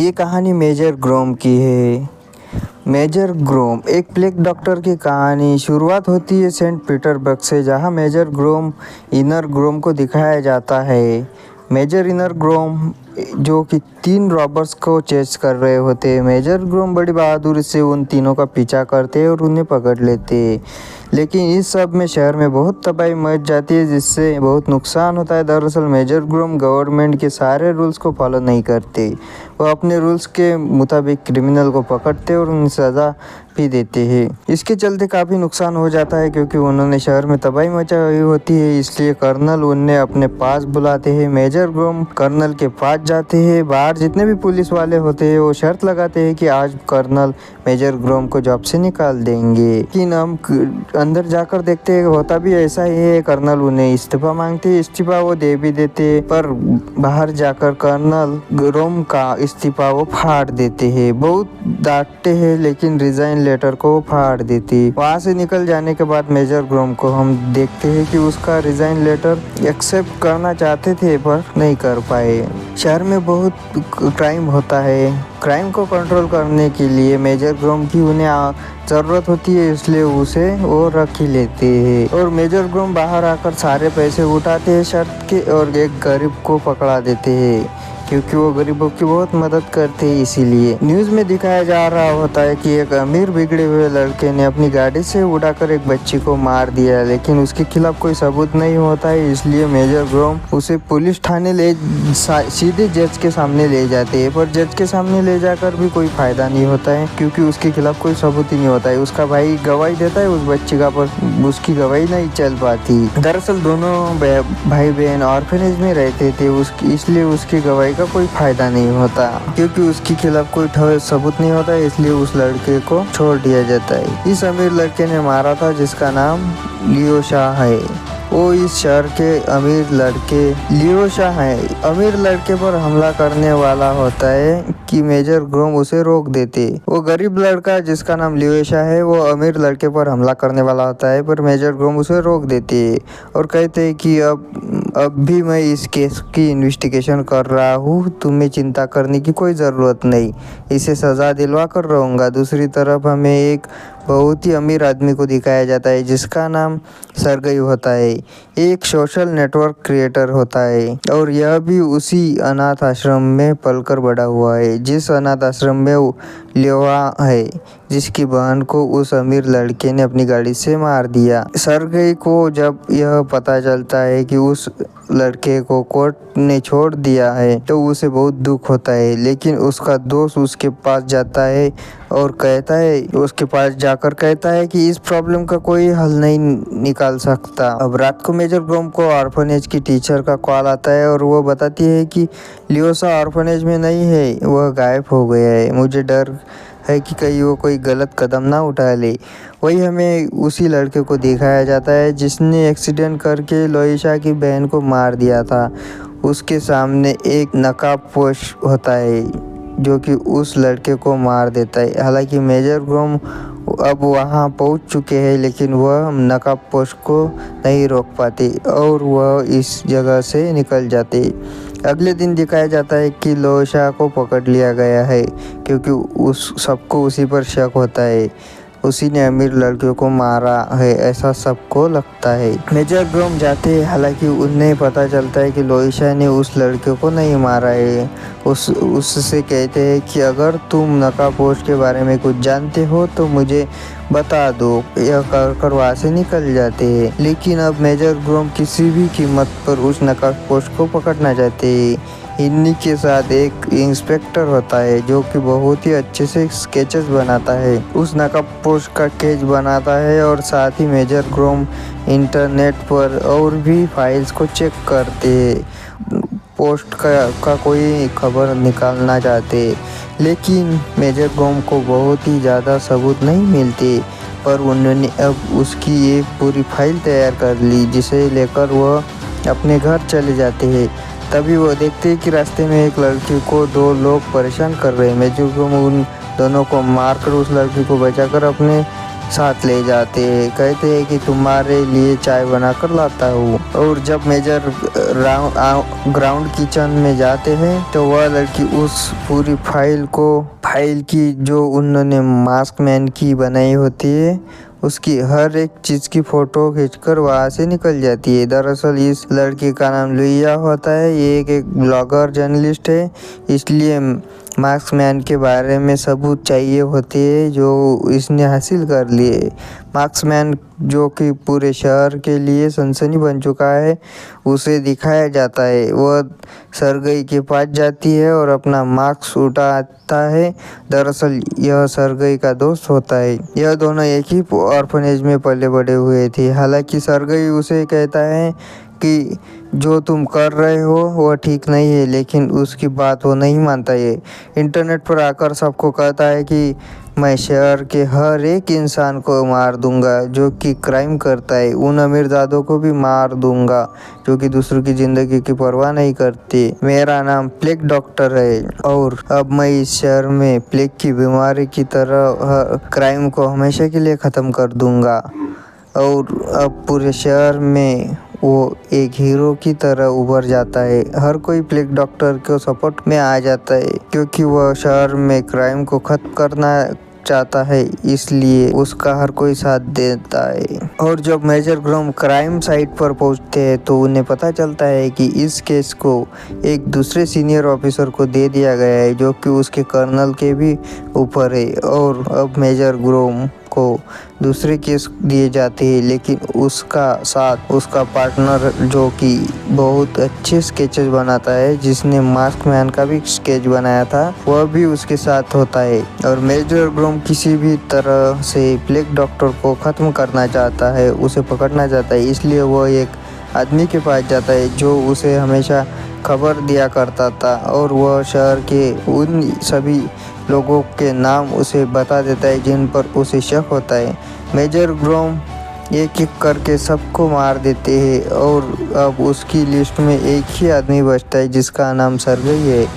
ये कहानी मेजर ग्रोम की है। मेजर ग्रोम एक प्लेग डॉक्टर की कहानी। शुरुआत होती है सेंट पीटर्सबर्ग से, जहां मेजर ग्रोम इनर ग्रोम को दिखाया जाता है। मेजर इनर ग्रोम जो कि 3 रॉबर्स को चेस कर रहे होते हैं। मेजर ग्रोम बड़ी बहादुरी से उन तीनों का पीछा करते और उन्हें पकड़ लेते, लेकिन इस सब में शहर में बहुत तबाही मच जाती है, जिससे बहुत नुकसान होता है। दरअसल मेजर ग्रोम गवर्नमेंट के सारे रूल्स को फॉलो नहीं करते। वो अपने रूल्स के मुताबिक क्रिमिनल को पकड़ते और उन्हें सज़ा भी देते हैं। इसके चलते काफ़ी नुकसान हो जाता है, क्योंकि उन्होंने शहर में तबाही मचाई होती है। इसलिए कर्नल उन्हें अपने पास बुलाते हैं। मेजर ग्रोम कर्नल के पास जाते हैं। बाहर जितने भी पुलिस वाले होते हैं वो शर्त लगाते हैं कि आज कर्नल मेजर ग्रोम को जॉब से निकाल देंगे। लेकिन हम अंदर जाकर देखते हैं होता भी ऐसा ही है। कर्नल उन्हें इस्तीफा मांगते, इस्तीफा वो दे भी देते, पर बाहर जाकर कर्नल ग्रोम का इस्तीफा वो फाड़ देते हैं। बहुत डांटते हैं, लेकिन रिजाइन लेटर को फाड़ देते। वहाँ से निकल जाने के बाद मेजर ग्रोम को हम देखते हैं कि उसका रिजाइन लेटर एक्सेप्ट करना चाहते थे पर नहीं कर पाए। शहर में बहुत क्राइम होता है। क्राइम को कंट्रोल करने के लिए मेजर ग्रोम की उन्हें ज़रूरत होती है, इसलिए उसे वो रख ही लेते हैं। और मेजर ग्रोम बाहर आकर सारे पैसे उठाते हैं शर्त के, और एक गरीब को पकड़ा देते हैं, क्योंकि वो गरीबों की बहुत मदद करते हैं। इसीलिए न्यूज़ में दिखाया जा रहा होता है कि एक अमीर बिगड़े हुए लड़के ने अपनी गाड़ी से उड़ाकर एक बच्ची को मार दिया, लेकिन उसके खिलाफ कोई सबूत नहीं होता है। इसलिए मेजर ग्रोम उसे पुलिस थाने सीधे जज के सामने ले जाते हैं, पर जज के सामने ले जाकर भी कोई फायदा नहीं होता है, क्योंकि उसके खिलाफ कोई सबूत ही नहीं होता है। उसका भाई गवाही देता है उस बच्ची का, पर उसकी गवाही नहीं चल पाती। दरअसल दोनों भाई बहन ऑर्फनेज में रहते थे, इसलिए उसकी गवाही कोई फायदा नहीं होता, क्योंकि उसके खिलाफ कोई ठोस सबूत नहीं होता है। इसलिए उस लड़के को छोड़ दिया जाता है। इस अमीर लड़के ने मारा था, जिसका नाम लियो शाह है। वो इस शहर के अमीर लड़के लियो शाह है। अमीर लड़के पर हमला करने वाला होता है कि मेजर ग्रोम उसे रोक देते। वो गरीब लड़का जिसका नाम लियो शाह है, वो अमीर लड़के पर हमला करने वाला होता है, पर मेजर ग्रोम उसे रोक देते और कहते हैं कि अब भी मैं इस केस की इन्वेस्टिगेशन कर रहा हूँ, तुम्हें चिंता करने की कोई ज़रूरत नहीं, इसे सज़ा दिलवा कर रहूँगा। दूसरी तरफ हमें एक बहुत ही अमीर आदमी को दिखाया जाता है, जिसका नाम सरगई होता है। एक सोशल नेटवर्क क्रिएटर होता है, और यह भी उसी अनाथ आश्रम में पलकर बड़ा हुआ है, जिस अनाथ आश्रम में लियोहा है, जिसकी बहन को उस अमीर लड़के ने अपनी गाड़ी से मार दिया। सरगई को जब यह पता चलता है कि उस लड़के को कोर्ट ने छोड़ दिया है, तो उसे बहुत दुख होता है। लेकिन उसका दोस्त उसके पास जाता है और उसके पास जाकर कहता है कि इस प्रॉब्लम का कोई हल नहीं निकाल सकता। अब रात को मेजर ग्रोम को ऑर्फनेज की टीचर का कॉल आता है, और वो बताती है कि लियोसा ऑर्फनेज में नहीं है, वह गायब हो गया है। मुझे डर है कि कहीं वो कोई गलत कदम ना उठा ले। वही हमें उसी लड़के को दिखाया जाता है जिसने एक्सीडेंट करके लोइशा की बहन को मार दिया था। उसके सामने एक नकाबपोश होता है जो कि उस लड़के को मार देता है। हालांकि मेजर ग्रोम अब वहां पहुंच चुके हैं, लेकिन वह नकाबपोश को नहीं रोक पाते और वह इस जगह से निकल जाते। अगले दिन दिखाया जाता है कि लोइशा को पकड़ लिया गया है, क्योंकि उस सबको उसी पर शक होता है, उसी ने अमीर लड़कियों को मारा है, ऐसा सबको लगता है। मेजर ग्रोम जाते हैं, हालांकि उन्हें पता चलता है कि लोइशा ने उस लड़के को नहीं मारा है। उससे कहते हैं कि अगर तुम नकाबपोश के बारे में कुछ जानते हो तो मुझे बता दो। यह कर वहाँ से निकल जाते हैं, लेकिन अब मेजर ग्रोम किसी भी कीमत पर उस नकाबपोश को पकड़ना चाहते हैं। इन्हीं के साथ एक इंस्पेक्टर होता है जो कि बहुत ही अच्छे से स्केचेस बनाता है, उस नकाबपोश का स्केच बनाता है, और साथ ही मेजर ग्रोम इंटरनेट पर और भी फाइल्स को चेक करते हैं, पोस्ट का कोई खबर निकालना चाहते, लेकिन मेजर ग्रोम को बहुत ही ज़्यादा सबूत नहीं मिलते। पर उन्होंने अब उसकी एक पूरी फाइल तैयार कर ली, जिसे लेकर वह अपने घर चले जाते हैं। तभी वो देखते हैं कि रास्ते में एक लड़की को 2 लोग परेशान कर रहे हैं। मेजर ग्रोम उन दोनों को मारकर उस लड़की को बचाकर अपने साथ ले जाते हैं। कहते हैं कि तुम्हारे लिए चाय बनाकर लाता हूँ। और जब मेजर ग्राउंड किचन में जाते हैं तो वह लड़की उस पूरी फाइल की जो उन्होंने मास्क मैन की बनाई होती है उसकी हर एक चीज़ की फ़ोटो खींचकर वहाँ से निकल जाती है। दरअसल इस लड़की का नाम लुइया होता है। ये एक ब्लॉगर जर्नलिस्ट है, इसलिए मास्क मैन के बारे में सबूत चाहिए होते हैं जो इसने हासिल कर लिए। मास्क मैन जो कि पूरे शहर के लिए सनसनी बन चुका है, उसे दिखाया जाता है। वह सरगई के पास जाती है और अपना मास्क उठाता है। दरअसल यह सरगई का दोस्त होता है। यह दोनों एक ही ऑर्फनेज में पले बड़े हुए थे। हालांकि सरगई उसे कहता है कि जो तुम कर रहे हो वह ठीक नहीं है, लेकिन उसकी बात वो नहीं मानता है। इंटरनेट पर आकर सबको कहता है कि मैं शहर के हर एक इंसान को मार दूंगा जो कि क्राइम करता है। उन अमीरजादों को भी मार दूंगा जो कि दूसरों की ज़िंदगी की परवाह नहीं करते। मेरा नाम प्लेग डॉक्टर है और अब मैं इस शहर में प्लेग की बीमारी की तरह क्राइम को हमेशा के लिए ख़त्म कर दूंगा। और अब पूरे शहर में वो एक हीरो की तरह उभर जाता है। हर कोई प्लेग डॉक्टर को सपोर्ट में आ जाता है क्योंकि वह शहर में क्राइम को खत्म करना चाहता है, इसलिए उसका हर कोई साथ देता है। और जब मेजर ग्रोम क्राइम साइट पर पहुंचते हैं तो उन्हें पता चलता है कि इस केस को एक दूसरे सीनियर ऑफिसर को दे दिया गया है जो कि उसके कर्नल के भी ऊपर है। और अब मेजर ग्रोम को दूसरे केस दिए जाते हैं, लेकिन उसका पार्टनर जो कि बहुत अच्छे स्केचेस बनाता है, जिसने मास्क मैन का भी स्केच बनाया था, वह भी उसके साथ होता है। और मेजर ग्रोम किसी भी तरह से प्लेग डॉक्टर को ख़त्म करना चाहता है, उसे पकड़ना चाहता है। इसलिए वह एक आदमी के पास जाता है जो उसे हमेशा खबर दिया करता था और वह शहर के उन सभी लोगों के नाम उसे बता देता है जिन पर उसे शक होता है। मेजर ग्रोम एक एक करके सबको मार देते हैं और अब उसकी लिस्ट में एक ही आदमी बचता है जिसका नाम सरगई है।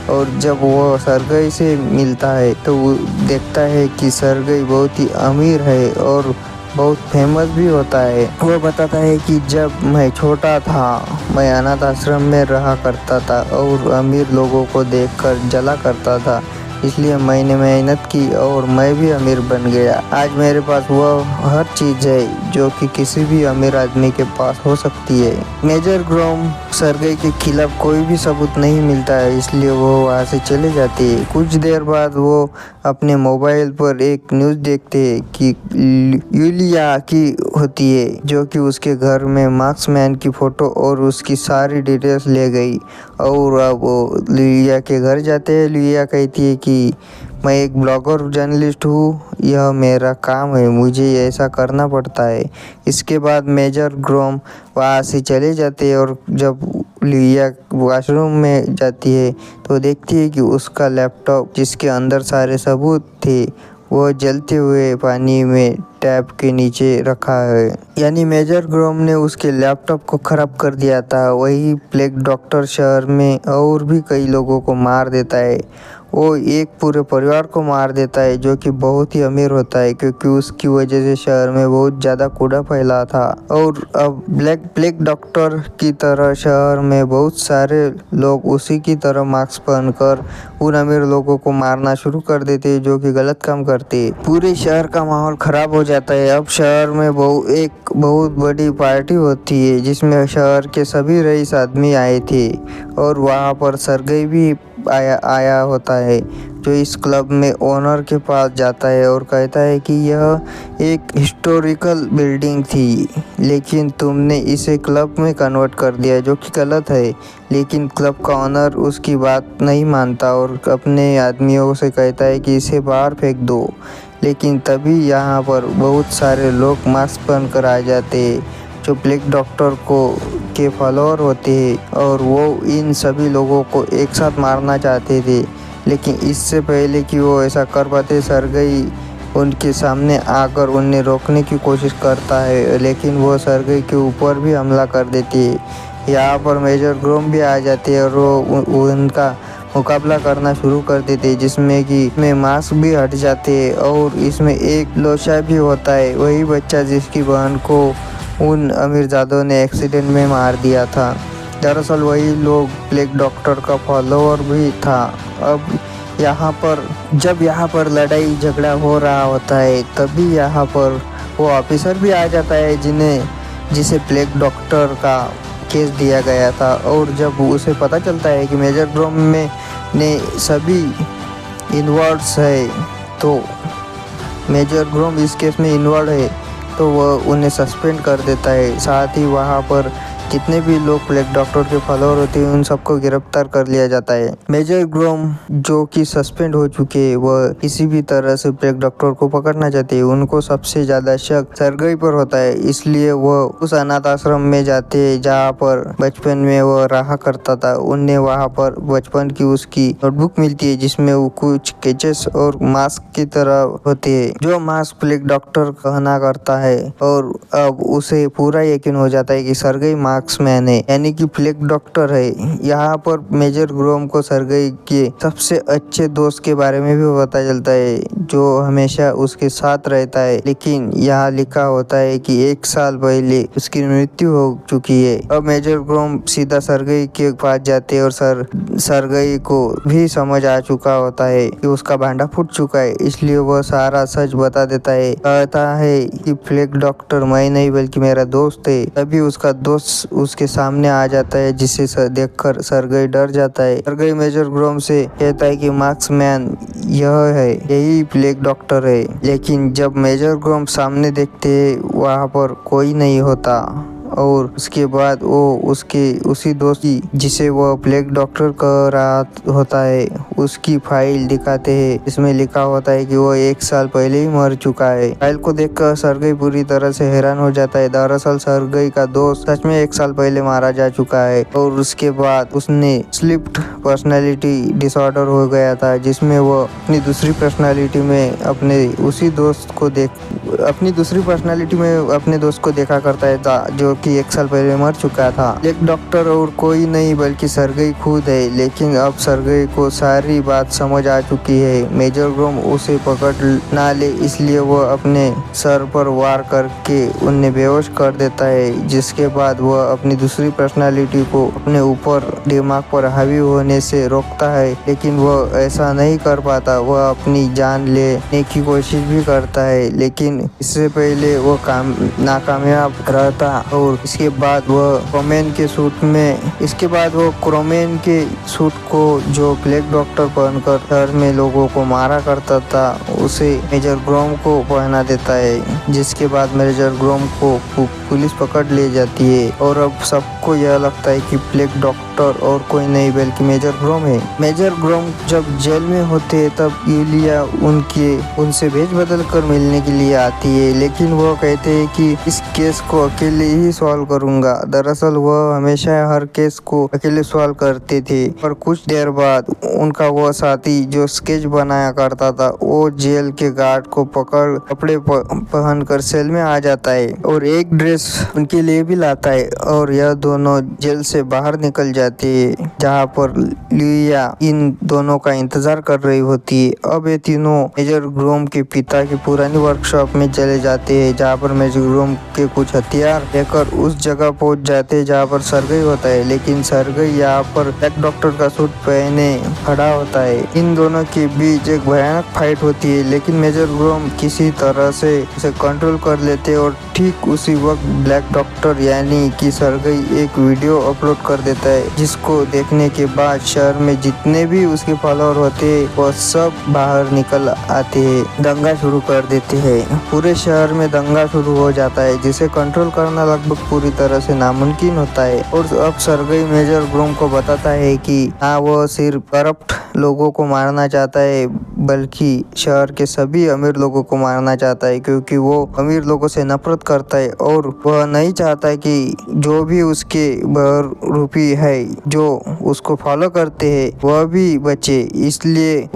और जब वो सरगई से मिलता है तो वो देखता है कि सरगई बहुत ही अमीर है और बहुत फेमस भी होता है। वो बताता है कि जब मैं छोटा था मैं अनाथ आश्रम में रहा करता था और अमीर लोगों को देखकर जला करता था, इसलिए मैंने मेहनत की और मैं भी अमीर बन गया। आज मेरे पास वह हर चीज़ है जो कि किसी भी अमीर आदमी के पास हो सकती है। मेजर ग्रोम सरगई के खिलाफ कोई भी सबूत नहीं मिलता है, इसलिए वो वहाँ से चले जाते हैं। कुछ देर बाद वो अपने मोबाइल पर एक न्यूज़ देखते हैं कि यूलिया की होती है जो कि उसके घर में मार्क्स मैन की फ़ोटो और उसकी सारी डिटेल्स ले गई। और अब वो लुइया के घर जाते हैं। लुइया कहती है कि मैं एक ब्लॉगर जर्नलिस्ट हूँ, यह मेरा काम है, मुझे ऐसा करना पड़ता है। इसके बाद मेजर ग्रोम वहाँ से चले जाते हैं और जब लुइया वॉशरूम में जाती है तो देखती है कि उसका लैपटॉप जिसके अंदर सारे सबूत थे वो जलते हुए पानी में टैप के नीचे रखा है। यानी मेजर ग्रोम ने उसके लैपटॉप को ख़राब कर दिया था। वही प्लेग डॉक्टर शहर में और भी कई लोगों को मार देता है। वो एक पूरे परिवार को मार देता है जो कि बहुत ही अमीर होता है क्योंकि उसकी वजह से शहर में बहुत ज़्यादा कूड़ा फैला था। और अब प्लेग डॉक्टर की तरह शहर में बहुत सारे लोग उसी की तरह मास्क पहनकर उन अमीर लोगों को मारना शुरू कर देते हैं जो कि गलत काम करते हैं। पूरे शहर का माहौल ख़राब हो जाता है। अब शहर में एक बहुत बड़ी पार्टी होती है जिसमें शहर के सभी रईस आदमी आए थे और वहाँ पर सरगई भी आया होता है जो इस क्लब में ओनर के पास जाता है और कहता है कि यह एक हिस्टोरिकल बिल्डिंग थी, लेकिन तुमने इसे क्लब में कन्वर्ट कर दिया जो कि गलत है। लेकिन क्लब का ओनर उसकी बात नहीं मानता और अपने आदमियों से कहता है कि इसे बाहर फेंक दो। लेकिन तभी यहाँ पर बहुत सारे लोग मास्क पहनकर आ जाते हैं जो प्लेग डॉक्टर के फॉलोअर होते हैं और वो इन सभी लोगों को एक साथ मारना चाहते थे। लेकिन इससे पहले कि वो ऐसा कर पाते, सरगई उनके सामने आकर उन्हें रोकने की कोशिश करता है, लेकिन वो सरगई के ऊपर भी हमला कर देती है। यहाँ पर मेजर ग्रोम भी आ जाते हैं और वो उनका मुकाबला करना शुरू कर देते, जिसमें कि में मास्क भी हट जाते और इसमें एक लोशा भी होता है, वही बच्चा जिसकी बहन को उन अमीरजादों ने एक्सीडेंट में मार दिया था। दरअसल वही लोग ब्लैक डॉक्टर का फॉलोअर भी था। अब जब यहाँ पर लड़ाई झगड़ा हो रहा होता है, तभी यहाँ पर वो ऑफिसर भी आ जाता है जिसे ब्लैक डॉक्टर का केस दिया गया था। और जब उसे पता चलता है कि मेजर ग्रोम में ने सभी इन्वॉल्व्स है, तो मेजर ग्रोम इस केस में इन्वॉल्व है, तो वह उन्हें सस्पेंड कर देता है। साथ ही वहाँ पर जितने भी लोग ब्लैक डॉक्टर के फॉलोअर होते हैं, उन सबको गिरफ्तार कर लिया जाता है। मेजर ग्रोम जो कि सस्पेंड हो चुके हैं, वह किसी भी तरह से ब्लैक डॉक्टर को पकड़ना चाहते हैं। उनको सबसे ज्यादा शक सर्गई पर होता है, इसलिए वह उस अनाथ आश्रम में जाते हैं जहाँ पर बचपन में वह रहा करता था। उन्हें वहाँ पर बचपन की उसकी नोटबुक मिलती है, जिसमें वो कुछ स्केचेस और मास्क की तरह होते हैं, जो मास्क ब्लैक डॉक्टर कहना करता है। और अब उसे पूरा यकीन हो जाता है कि सर्गई मार्क्समैन है, यानी कि ब्लैक डॉक्टर है। यहाँ पर मेजर ग्रोम को सर्गई के सबसे अच्छे दोस्त के बारे में भी पता चलता है, जो हमेशा उसके साथ रहता है। लेकिन यहाँ लिखा होता है कि 1 साल पहले उसकी मृत्यु हो चुकी है। अब मेजर ग्रोम सीधा सर्गई के पास जाते हैं और सर्गई को भी समझ आ चुका होता है कि उसका भांडा फूट चुका है, इसलिए वह सारा सच बता देता है। कहता है कि ब्लैक डॉक्टर मैं नहीं बल्कि मेरा दोस्त है। तभी उसका दोस्त उसके सामने आ जाता है, जिसे देखकर सर्गई डर जाता है। सर्गई मेजर ग्रोम से कहता है कि मार्क्समैन यही ब्लैक डॉक्टर है। लेकिन जब मेजर ग्रोम सामने देखते हैं, वहाँ पर कोई नहीं होता और उसके बाद वो उसी दोस्त की, जिसे वो ब्लैक डॉक्टर कह रहा होता है, उसकी फाइल दिखाते हैं। इसमें लिखा होता है कि वो 1 साल पहले ही मर चुका है। फाइल को देखकर सर्गई पूरी तरह से हैरान हो जाता है। दरअसल सर्गई का दोस्त सच में 1 साल पहले मारा जा चुका है और उसके बाद उसने स्प्लिट पर्सनैलिटी डिसऑर्डर हो गया था, जिसमें वो अपनी दूसरी पर्सनैलिटी में अपने दोस्त को देखा करता है, जो कि 1 साल पहले मर चुका था। एक डॉक्टर और कोई नहीं बल्कि सर्गई खुद है। लेकिन अब सर्गई को सारी बात समझ आ चुकी है। मेजर ग्रोम उसे पकड़ ना ले, इसलिए वह अपने सर पर वार करके उन्हें बेहोश कर देता है, जिसके बाद वह अपनी दूसरी पर्सनालिटी को अपने ऊपर दिमाग पर हावी होने से रोकता है। लेकिन वह ऐसा नहीं कर पाता। वह अपनी जान लेने की कोशिश भी करता है, लेकिन इससे पहले वो नाकामयाब रहता और इसके बाद वह क्रोमेन के सूट को जो ब्लैक डॉक्टर पहनकर शहर में लोगों को मारा करता था, उसे मेजर ग्रोम को पहना देता है। जिसके बाद मेजर ग्रोम को पुलिस पकड़ ले जाती है और अब सबको यह लगता है कि ब्लैक डॉक्टर और कोई नहीं बल्कि मेजर ग्रोम है। मेजर ग्रोम जब जेल में होते हैं, तब यूलिया उनसे भेज बदल कर मिलने के लिए आती है, लेकिन वो कहते हैं कि इस केस को अकेले ही सॉल्व करूंगा। दरअसल वह हमेशा हर केस को अकेले सॉल्व करते थे, पर कुछ देर बाद उनका वो साथी जो स्केच बनाया करता था, वो जेल के गार्ड को पकड़ कपड़े पहनकर सेल में आ जाता है और एक ड्रेस उनके लिए भी लाता है और यह दोनों जेल से बाहर निकल जाते हैं, जहाँ पर यूलिया इन दोनों का इंतजार कर रही होती है। अब ये तीनों मेजर ग्रोम के पिता की पुरानी वर्कशॉप में चले जाते हैं, जहाँ पर मेजर ग्रोम के कुछ हथियार लेकर उस जगह पहुंच जाते हैं जहाँ पर सर्गई होता है। लेकिन सर्गई यहाँ पर ब्लैक डॉक्टर का सूट पहने खड़ा होता है। इन दोनों के बीच एक भयानक फाइट होती है, लेकिन मेजर ग्रोम किसी तरह से उसे कंट्रोल कर लेते हैं और ठीक उसी वक्त ब्लैक डॉक्टर यानी कि सर्गई एक वीडियो अपलोड कर देता है, जिसको देखने के बाद शहर में जितने भी उसके फॉलोअर होते हैं, वो सब बाहर निकल आते हैं, दंगा शुरू कर देते हैं। पूरे शहर में दंगा शुरू हो जाता है, जिसे कंट्रोल करना लगभग पूरी तरह से नामुमकिन होता है। और अब सर्गई मेजर ग्रोम को बताता है कि हाँ, वो सिर्फ करप्ट लोगों को मारना चाहता है, बल्कि शहर के सभी अमीर लोगों को मारना चाहता है, क्योंकि वो अमीर लोगों से नफरत करता है और वह नहीं चाहता है कि जो भी उसके बहरूपी है, जो उसको फॉलो करते हैं, वह भी बचे। इसलिए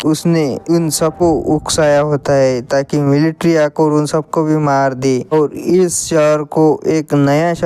उसने उन सबको उकसाया होता है ताकि मिलिट्री आकर उन सबको भी मार दे और इस शहर को एक नया शहर